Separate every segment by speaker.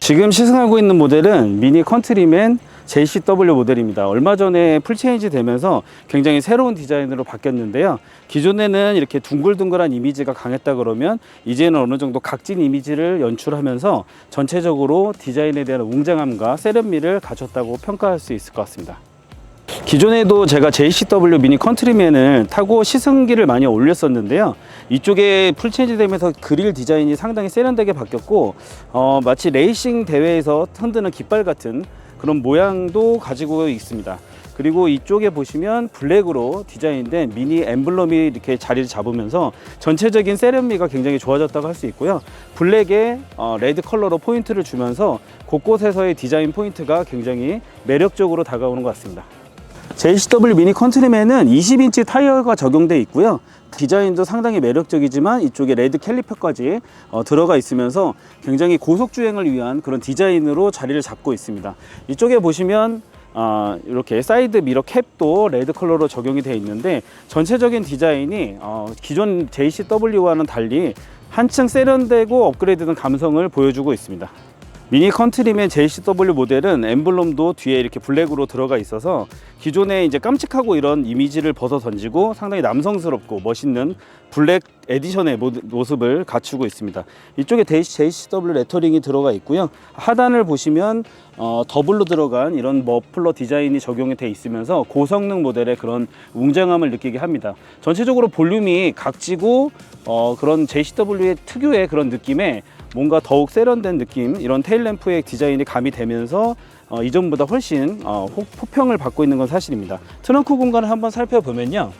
Speaker 1: 지금 시승하고 있는 모델은 미니 컨트리맨 JCW 모델입니다. 얼마 전에 풀체인지 되면서 굉장히 새로운 디자인으로 바뀌었는데요. 기존에는 이렇게 둥글둥글한 이미지가 강했다 그러면 이제는 어느 정도 각진 이미지를 연출하면서 전체적으로 디자인에 대한 웅장함과 세련미를 갖췄다고 평가할 수 있을 것 같습니다. 기존에도 제가 JCW 미니 컨트리맨을 타고 시승기를 많이 올렸었는데요. 이쪽에 풀체인지 되면서 그릴 디자인이 상당히 세련되게 바뀌었고 마치 레이싱 대회에서 흔드는 깃발 같은 그런 모양도 가지고 있습니다. 그리고 이쪽에 보시면 블랙으로 디자인된 미니 엠블럼이 이렇게 자리를 잡으면서 전체적인 세련미가 굉장히 좋아졌다고 할 수 있고요. 블랙에 레드 컬러로 포인트를 주면서 곳곳에서의 디자인 포인트가 굉장히 매력적으로 다가오는 것 같습니다. JCW 미니 컨트리맨은 20인치 타이어가 적용되어 있고요. 디자인도 상당히 매력적이지만 이쪽에 레드 캘리퍼까지 들어가 있으면서 굉장히 고속주행을 위한 그런 디자인으로 자리를 잡고 있습니다. 이쪽에 보시면 이렇게 사이드 미러 캡도 레드 컬러로 적용이 되어 있는데 전체적인 디자인이 기존 JCW와는 달리 한층 세련되고 업그레이드된 감성을 보여주고 있습니다. 미니 컨트리맨 JCW 모델은 엠블럼도 뒤에 이렇게 블랙으로 들어가 있어서 기존에 이제 깜찍하고 이런 이미지를 벗어 던지고 상당히 남성스럽고 멋있는 블랙 에디션의 모습을 갖추고 있습니다. 이쪽에 JCW 레터링이 들어가 있고요. 하단을 보시면 더블로 들어간 이런 머플러 디자인이 적용이 되어 있으면서 고성능 모델의 그런 웅장함을 느끼게 합니다. 전체적으로 볼륨이 각지고 그런 JCW의 특유의 그런 느낌에 뭔가 더욱 세련된 느낌, 이런 테일램프의 디자인이 가미되면서 이전보다 훨씬 호평을 받고 있는 건 사실입니다. 트렁크 공간을 한번 살펴보면요,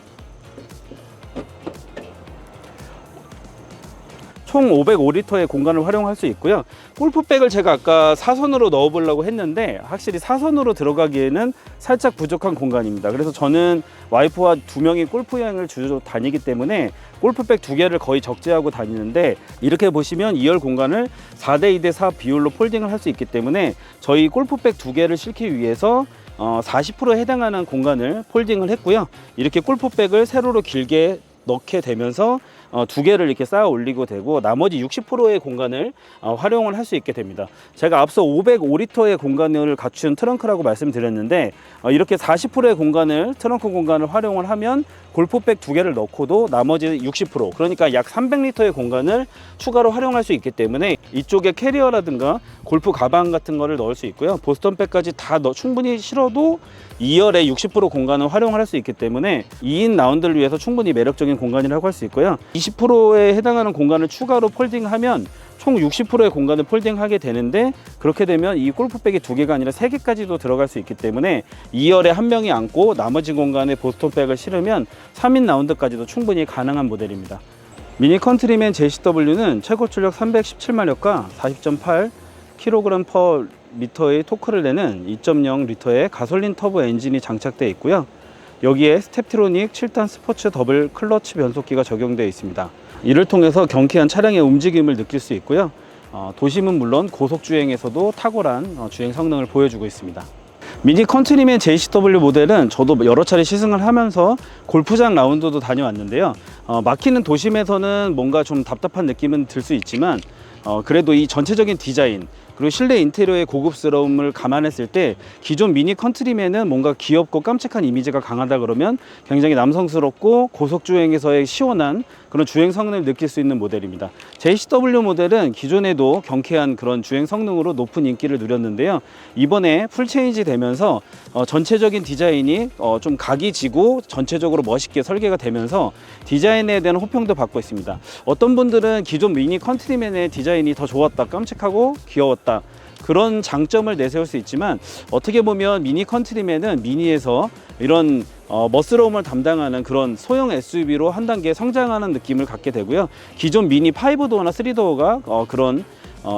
Speaker 1: 총 505리터의 공간을 활용할 수 있고요. 골프백을 제가 아까 사선으로 넣어 보려고 했는데 확실히 사선으로 들어가기에는 살짝 부족한 공간입니다. 그래서 저는 와이프와 2명이 골프 여행을 주로 다니기 때문에 골프백 2개를 거의 적재하고 다니는데, 이렇게 보시면 2열 공간을 4대 2대 4 비율로 폴딩을 할 수 있기 때문에 저희 골프백 2개를 싣기 위해서 40%에 해당하는 공간을 폴딩을 했고요. 이렇게 골프백을 세로로 길게 넣게 되면서 2개를 이렇게 쌓아 올리고 되고 나머지 60%의 공간을 활용을 할 수 있게 됩니다. 제가 앞서 505리터의 공간을 갖춘 트렁크라고 말씀드렸는데 이렇게 40%의 공간을, 트렁크 공간을 활용을 하면 골프백 2개를 넣고도 나머지 60%, 그러니까 약 300리터의 공간을 추가로 활용할 수 있기 때문에 이쪽에 캐리어라든가 골프 가방 같은 거를 넣을 수 있고요. 보스턴백까지 다 충분히 실어도 2열의 60% 공간을 활용할 수 있기 때문에 2인 라운드를 위해서 충분히 매력적인 공간이라고 할 수 있고요. 20%에 해당하는 공간을 추가로 폴딩하면 총 60%의 공간을 폴딩하게 되는데, 그렇게 되면 이 골프백이 2개가 아니라 3개까지도 들어갈 수 있기 때문에 2열에 한 명이 앉고 나머지 공간에 보스턴백을 실으면 3인 라운드까지도 충분히 가능한 모델입니다. 미니 컨트리맨 JCW는 최고 출력 317마력과 40.8kg/m의 토크를 내는 2.0L의 가솔린 터보 엔진이 장착되어 있고요. 여기에 스텝트로닉 7단 스포츠 더블 클러치 변속기가 적용되어 있습니다. 이를 통해서 경쾌한 차량의 움직임을 느낄 수 있고요. 도심은 물론 고속주행에서도 탁월한 주행 성능을 보여주고 있습니다. 미니 컨트리맨 JCW 모델은 저도 여러 차례 시승을 하면서 골프장 라운드도 다녀왔는데요. 막히는 도심에서는 뭔가 좀 답답한 느낌은 들 수 있지만 그래도 이 전체적인 디자인 그리고 실내 인테리어의 고급스러움을 감안했을 때 기존 미니 컨트리맨은 뭔가 귀엽고 깜찍한 이미지가 강하다 그러면 굉장히 남성스럽고 고속주행에서의 시원한 그런 주행 성능을 느낄 수 있는 모델입니다. JCW 모델은 기존에도 경쾌한 그런 주행 성능으로 높은 인기를 누렸는데요. 이번에 풀체인지 되면서 전체적인 디자인이 좀 각이 지고 전체적으로 멋있게 설계가 되면서 디자인에 대한 호평도 받고 있습니다. 어떤 분들은 기존 미니 컨트리맨의 디자인이 더 좋았다, 깜찍하고 귀여웠다, 그런 장점을 내세울 수 있지만 어떻게 보면 미니 컨트리맨은 미니에서 이런 멋스러움을 담당하는 그런 소형 SUV로 한 단계 성장하는 느낌을 갖게 되고요. 기존 미니 5도어나 3도어가 그런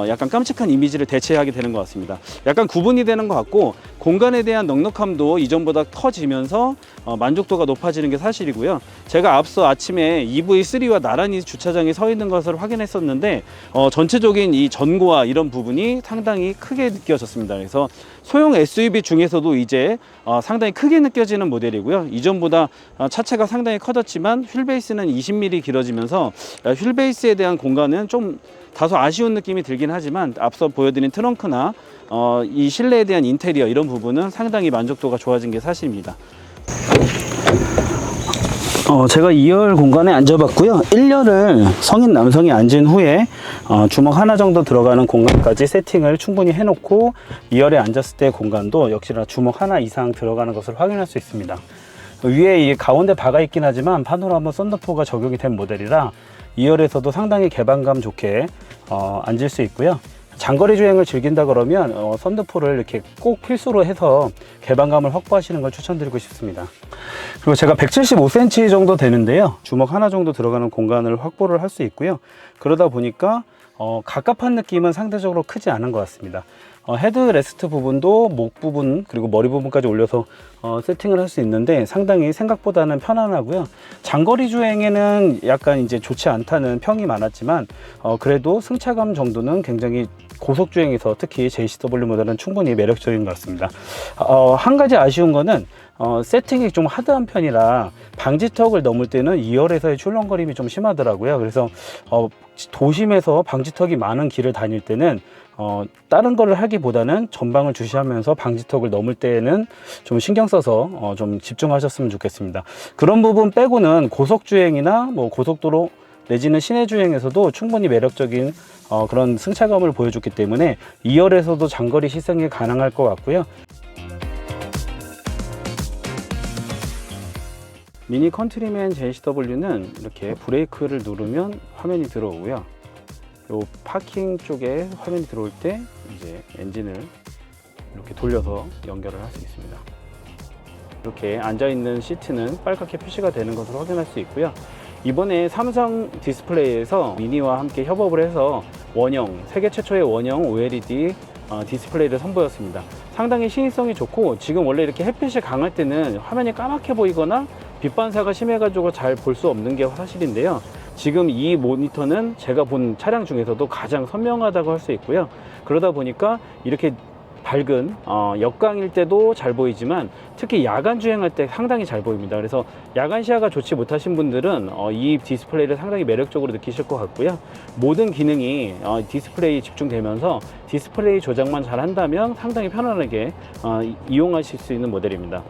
Speaker 1: 약간 깜찍한 이미지를 대체하게 되는 것 같습니다. 약간 구분이 되는 것 같고 공간에 대한 넉넉함도 이전보다 커지면서 만족도가 높아지는 게 사실이고요. 제가 앞서 아침에 EV3와 나란히 주차장에 서 있는 것을 확인했었는데 전체적인 이 전고와 이런 부분이 상당히 크게 느껴졌습니다. 그래서 소형 SUV 중에서도 이제 상당히 크게 느껴지는 모델이고요. 이전보다 차체가 상당히 커졌지만 휠베이스는 20mm 길어지면서 휠베이스에 대한 공간은 좀 다소 아쉬운 느낌이 들긴 하지만 앞서 보여드린 트렁크나 이 실내에 대한 인테리어 이런 부분은 상당히 만족도가 좋아진 게 사실입니다. 제가 2열 공간에 앉아봤고요. 1열을 성인 남성이 앉은 후에 주먹 하나 정도 들어가는 공간까지 세팅을 충분히 해놓고 2열에 앉았을 때 공간도 역시나 주먹 하나 이상 들어가는 것을 확인할 수 있습니다. 위에 이 가운데 바가 있긴 하지만 파노라마 썬루프가 적용이 된 모델이라 2열에서도 상당히 개방감 좋게 앉을 수 있고요. 장거리 주행을 즐긴다 그러면 썬루프를 이렇게 꼭 필수로 해서 개방감을 확보하시는 걸 추천드리고 싶습니다. 그리고 제가 175cm 정도 되는데요. 주먹 하나 정도 들어가는 공간을 확보를 할 수 있고요. 그러다 보니까 갑갑한 느낌은 상대적으로 크지 않은 것 같습니다. 헤드레스트 부분도 목 부분 그리고 머리 부분까지 올려서 세팅을 할 수 있는데 상당히 생각보다는 편안하고요. 장거리 주행에는 약간 이제 좋지 않다는 평이 많았지만 그래도 승차감 정도는 굉장히 고속 주행에서 특히 JCW 모델은 충분히 매력적인 것 같습니다. 한 가지 아쉬운 거는 세팅이 좀 하드한 편이라 방지턱을 넘을 때는 2열에서의 출렁거림이 좀 심하더라고요. 그래서 도심에서 방지턱이 많은 길을 다닐 때는 다른 거를 하기보다는 전방을 주시하면서 방지턱을 넘을 때에는 좀 신경 써서 좀 집중하셨으면 좋겠습니다. 그런 부분 빼고는 고속주행이나 뭐 고속도로 내지는 시내 주행에서도 충분히 매력적인 그런 승차감을 보여줬기 때문에 2열에서도 장거리 시승이 가능할 것 같고요. 미니 컨트리맨 JCW는 이렇게 브레이크를 누르면 화면이 들어오고요. 요 파킹 쪽에 화면이 들어올 때 이제 엔진을 이렇게 돌려서 연결을 할 수 있습니다. 이렇게 앉아있는 시트는 빨갛게 표시가 되는 것을 확인할 수 있고요. 이번에 삼성 디스플레이에서 미니와 함께 협업을 해서 세계 최초의 원형 OLED 디스플레이를 선보였습니다. 상당히 시인성이 좋고 지금 원래 이렇게 햇빛이 강할 때는 화면이 까맣게 보이거나 빛 반사가 심해가지고 잘 볼 수 없는 게 사실인데요. 지금 이 모니터는 제가 본 차량 중에서도 가장 선명하다고 할 수 있고요. 그러다 보니까 이렇게 밝은 역광일 때도 잘 보이지만 특히 야간 주행할 때 상당히 잘 보입니다. 그래서 야간 시야가 좋지 못하신 분들은 이 디스플레이를 상당히 매력적으로 느끼실 것 같고요. 모든 기능이 디스플레이에 집중되면서 디스플레이 조작만 잘 한다면 상당히 편안하게 이용하실 수 있는 모델입니다.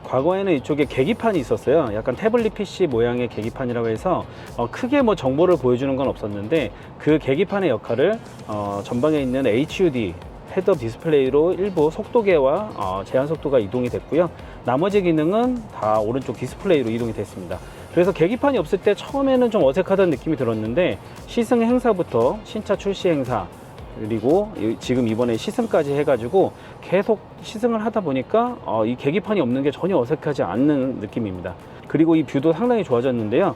Speaker 1: 과거에는 이쪽에 계기판이 있었어요. 약간 태블릿 PC 모양의 계기판이라고 해서 크게 뭐 정보를 보여주는 건 없었는데 그 계기판의 역할을 전방에 있는 HUD 헤드업 디스플레이로 일부 속도계와 제한 속도가 이동이 됐고요. 나머지 기능은 다 오른쪽 디스플레이로 이동이 됐습니다. 그래서 계기판이 없을 때 처음에는 좀 어색하다는 느낌이 들었는데 시승 행사부터 신차 출시 행사 그리고 지금 이번에 시승까지 해가지고 계속 시승을 하다 보니까 이 계기판이 없는 게 전혀 어색하지 않는 느낌입니다. 그리고 이 뷰도 상당히 좋아졌는데요.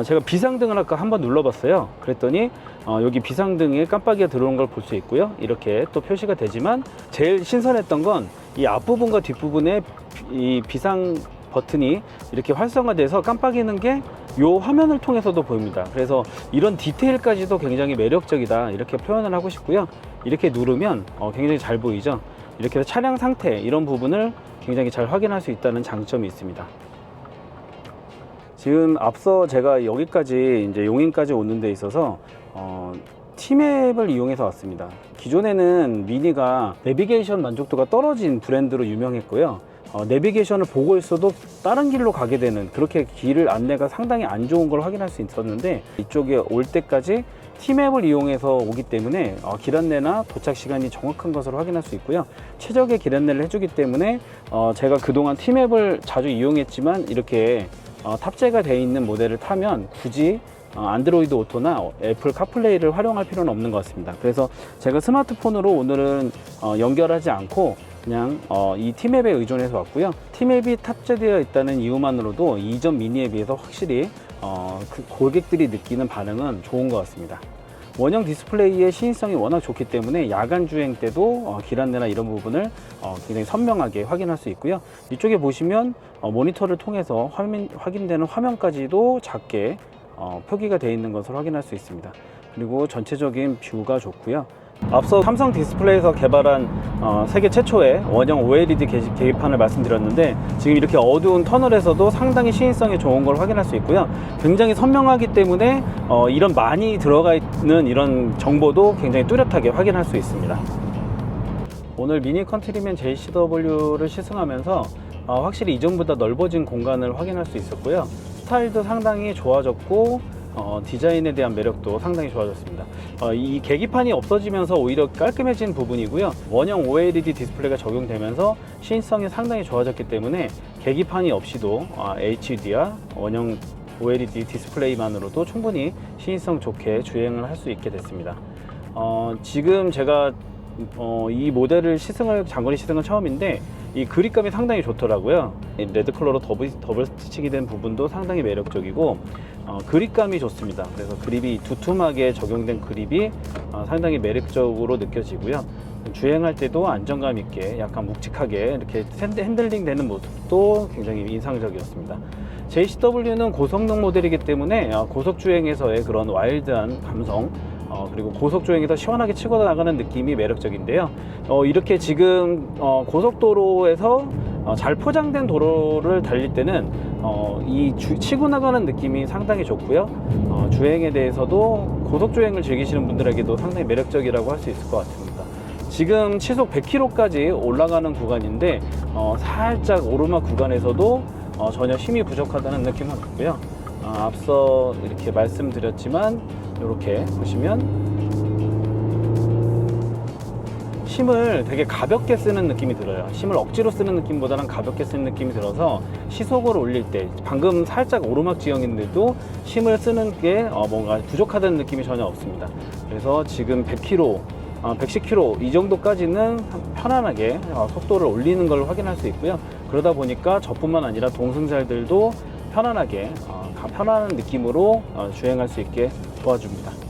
Speaker 1: 제가 비상등을 아까 한번 눌러봤어요. 그랬더니 여기 비상등에 깜빡이가 들어오는 걸 볼 수 있고요. 이렇게 또 표시가 되지만 제일 신선했던 건 이 앞부분과 뒷부분에 이 비상 버튼이 이렇게 활성화돼서 깜빡이는 게 이 화면을 통해서도 보입니다. 그래서 이런 디테일까지도 굉장히 매력적이다 이렇게 표현을 하고 싶고요. 이렇게 누르면 굉장히 잘 보이죠. 이렇게 해서 차량 상태 이런 부분을 굉장히 잘 확인할 수 있다는 장점이 있습니다. 지금 앞서 제가 여기까지 이제 용인까지 오는 데 있어서 T맵을 이용해서 왔습니다. 기존에는 미니가 내비게이션 만족도가 떨어진 브랜드로 유명했고요. 내비게이션을 보고 있어도 다른 길로 가게 되는 그렇게 길 안내가 상당히 안 좋은 걸 확인할 수 있었는데 이쪽에 올 때까지 T맵을 이용해서 오기 때문에 길 안내나 도착 시간이 정확한 것으로 확인할 수 있고요. 최적의 길 안내를 해주기 때문에 제가 그동안 T맵을 자주 이용했지만 이렇게 탑재가 되어 있는 모델을 타면 굳이 안드로이드 오토나 애플 카플레이를 활용할 필요는 없는 것 같습니다. 그래서 제가 스마트폰으로 오늘은 연결하지 않고 그냥 이 T맵에 의존해서 왔고요. T맵이 탑재되어 있다는 이유만으로도 이전 미니에 비해서 확실히 그 고객들이 느끼는 반응은 좋은 것 같습니다. 원형 디스플레이의 시인성이 워낙 좋기 때문에 야간 주행 때도 길 안내나 이런 부분을 굉장히 선명하게 확인할 수 있고요. 이쪽에 보시면 모니터를 통해서 확인되는 화면까지도 작게 표기가 되어 있는 것을 확인할 수 있습니다. 그리고 전체적인 뷰가 좋고요. 앞서 삼성 디스플레이에서 개발한 세계 최초의 원형 OLED 계기판을 말씀드렸는데, 지금 이렇게 어두운 터널에서도 상당히 시인성이 좋은 걸 확인할 수 있고요. 굉장히 선명하기 때문에 이런 많이 들어가 있는 이런 정보도 굉장히 뚜렷하게 확인할 수 있습니다. 오늘 미니 컨트리맨 JCW를 시승하면서 확실히 이전보다 넓어진 공간을 확인할 수 있었고요. 스타일도 상당히 좋아졌고 디자인에 대한 매력도 상당히 좋아졌습니다. 이 계기판이 없어지면서 오히려 깔끔해진 부분이고요. 원형 OLED 디스플레이가 적용되면서 시인성이 상당히 좋아졌기 때문에 계기판이 없이도 HD와 원형 OLED 디스플레이만으로도 충분히 시인성 좋게 주행을 할 수 있게 됐습니다. 지금 제가 이 모델을 장거리 시승은 처음인데 이 그립감이 상당히 좋더라고요. 레드 컬러로 더블 스티칭이 된 부분도 상당히 매력적이고 그립감이 좋습니다. 그래서 그립이 두툼하게 적용된 그립이 상당히 매력적으로 느껴지고요. 주행할 때도 안정감 있게 약간 묵직하게 이렇게 핸들링 되는 모습도 굉장히 인상적이었습니다. JCW는 고성능 모델이기 때문에 고속 주행에서의 그런 와일드한 감성, 그리고 고속 주행에서 시원하게 치고 나가는 느낌이 매력적인데요. 이렇게 지금 고속도로에서 잘 포장된 도로를 달릴 때는 치고 나가는 느낌이 상당히 좋고요. 주행에 대해서도 고속 주행을 즐기시는 분들에게도 상당히 매력적이라고 할 수 있을 것 같습니다. 지금 시속 100km까지 올라가는 구간인데 살짝 오르막 구간에서도 전혀 힘이 부족하다는 느낌은 없고요. 앞서 이렇게 말씀드렸지만 이렇게 보시면 힘을 되게 가볍게 쓰는 느낌이 들어요. 힘을 억지로 쓰는 느낌보다는 가볍게 쓰는 느낌이 들어서 시속을 올릴 때, 방금 살짝 오르막 지형인데도 힘을 쓰는 게 뭔가 부족하다는 느낌이 전혀 없습니다. 그래서 지금 100km, 110km 이 정도까지는 편안하게 속도를 올리는 걸 확인할 수 있고요. 그러다 보니까 저뿐만 아니라 동승자들도 편안하게 편안한 느낌으로 주행할 수 있게 도와줍니다.